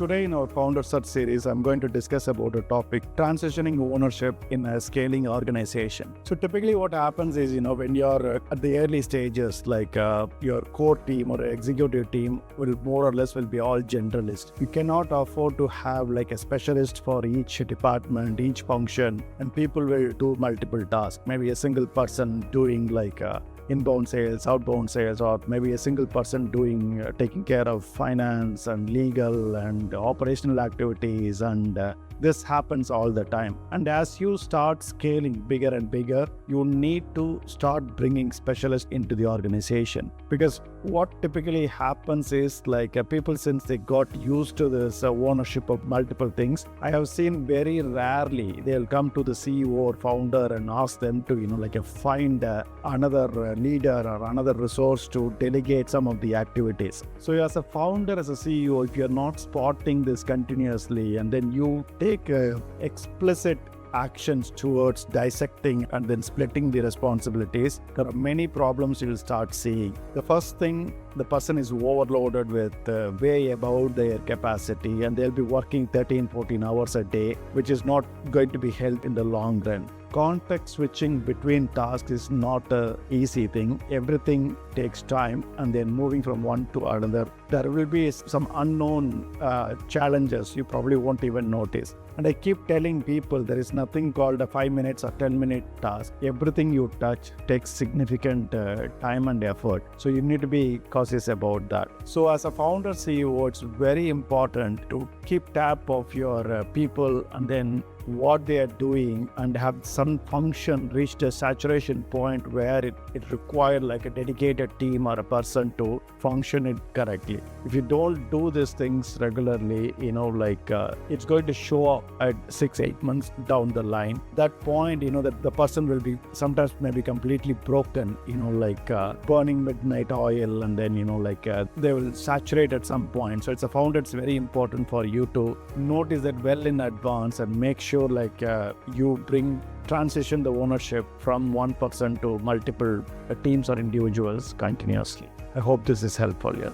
today in our Founder Search series, I'm going to discuss about a topic, transitioning ownership in a scaling organization. So typically what happens is, when you're at the early stages, like your core team or executive team will more or less will be all generalists. You cannot afford to have like a specialist for each department, each function, and people will do multiple tasks. Maybe a single person doing like inbound sales, outbound sales, or maybe a single person doing taking care of finance and legal and operational activities, and this happens all the time. And as you start scaling bigger and bigger, you need to start bringing specialists into the organization, because what typically happens is like people, since they got used to this ownership of multiple things, I have seen very rarely they'll come to the CEO or founder and ask them to find another leader or another resource to delegate some of the activities. So as a founder, as a CEO, if you're not spotting this continuously and then you take explicit actions towards dissecting and then splitting the responsibilities, there are many problems you'll start seeing. The first thing, the person is overloaded with way above their capacity, and they'll be working 13-14 hours a day, which is not going to be helped in the long run. Context switching between tasks is not an easy thing. Everything takes time, and then moving from one to another, there will be some unknown challenges you probably won't even notice. And I keep telling people there is nothing called a 5 minutes or 10-minute task. Everything you touch takes significant time and effort. So you need to be cautious about that. So as a founder CEO, it's very important to keep tab of your people and then what they are doing, and have some function reached a saturation point where it required like a dedicated team or a person to function it correctly. If you don't do these things regularly, it's going to show up at 6-8 months down the line. That point, that the person will be sometimes maybe completely broken, burning midnight oil, and then they will saturate at some point. So it's a founder, it's very important for you to notice that well in advance and make sure you transition the ownership from one person to multiple teams or individuals continuously. I hope this is helpful. Yeah.